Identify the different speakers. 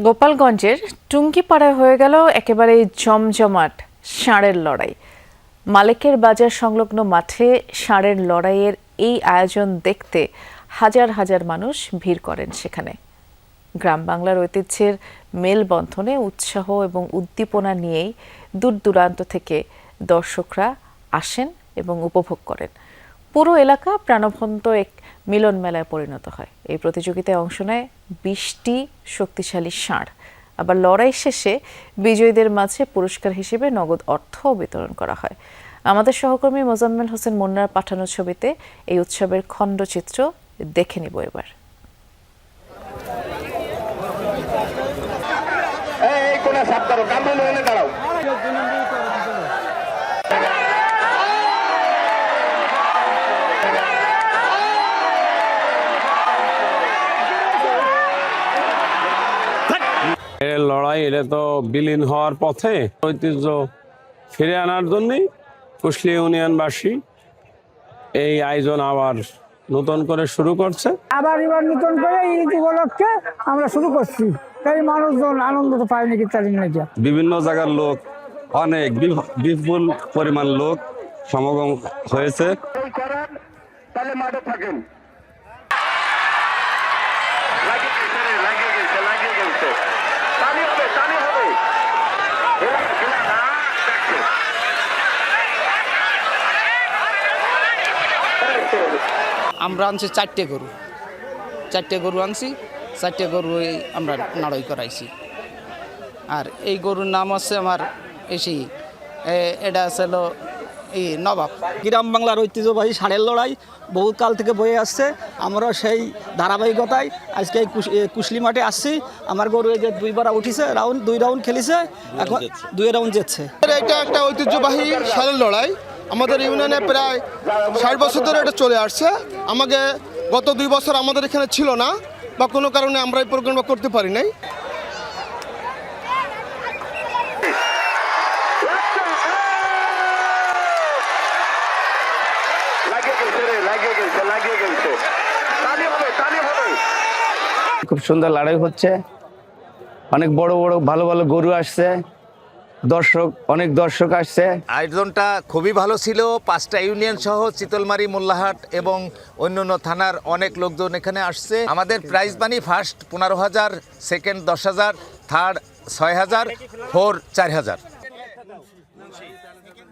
Speaker 1: গোপালগঞ্জের টুঙ্গিপাড়ায় হয়ে গেল একেবারে জমজমাট ষাঁড়ের লড়াই। মালেকের বাজার সংলগ্ন মাঠে ষাঁড়ের লড়াইয়ের এই আয়োজন দেখতে হাজার হাজার মানুষ ভিড় করেন সেখানে। গ্রাম বাংলার ঐতিহ্যের মেলবন্ধনে উৎসাহ এবং উদ্দীপনা নিয়েই দূর দূরান্ত থেকে দর্শকরা আসেন এবং উপভোগ করেন। পুরো এলাকা প্রাণবন্ত এক মিলন মেলায় পরিণত হয়। এই প্রতিযোগিতায় অংশ নেয় ২০টি শক্তিশালী ষাঁড়। আবার লড়াই শেষে বিজয়ীদের মাঝে পুরস্কার হিসেবে নগদ অর্থ বিতরণ করা হয়। আমাদের সহকর্মী মোজাম্মেল হোসেন মুন্নার পাঠানো ছবিতে এই উৎসবের খণ্ডচিত্র দেখে নিব এবার।
Speaker 2: লড়াই এটা তো বিলীন হওয়ার পথে, ঐতিহ্য ফিরে আনার জন্যই কুশলী ইউনিয়নবাসী এই আয়োজন আবার নতুন করে শুরু করছে।
Speaker 3: এবার নতুন করে ঈদ উপলক্ষে আমরা শুরু করছি। তাই মানুষজন আনন্দ তো পায় নাকি তাই নাকি
Speaker 2: বিভিন্ন জায়গার লোক, অনেক বিপুল পরিমাণ লোক সমাগম হয়েছে।
Speaker 4: আমরা আনছি চারটে গরু আনছি। চারটে গরু আমরা লড়াই করাইছি। আর এই গরুর নাম হচ্ছে আমার এটা ছিল এই নবাব।
Speaker 5: গ্রাম বাংলার ঐতিহ্যবাহী ষাঁড়ের লড়াই বহু কাল থেকে বয়ে আসছে। আমরা সেই ধারাবাহিকতায় আজকে এই কুশলী মাঠে আসছি। আমার গরু এই যে 2 বার উঠিছে, দুই রাউন্ড খেলিছে, এখন 2 রাউন্ড জিতছে।
Speaker 6: এটা একটা ঐতিহ্যবাহী ষাঁড়ের লড়াই। আমাদের ইউনিয়নে প্রায় 60 বছর ধরে এটা চলে আসছে। আমাকে গত 2 বছর আমাদের এখানে ছিল না বা কোনো কারণে আমরা এই প্রোগ্রামটা করতে পারি নাই।
Speaker 7: খুব সুন্দর লড়াই হচ্ছে, অনেক বড় বড় ভালো ভালো গরু আসছে, অনেক দর্শক আসছে।
Speaker 8: আয়োজনটা খুবই ভালো ছিল। 5টা ইউনিয়ন সহ চিতলমারি, মোল্লাহাট এবং অন্যান্য থানার অনেক লোকজন এখানে আসছে। আমাদের prize money first 15,000, second 10,000, third 6,000, four 4,000।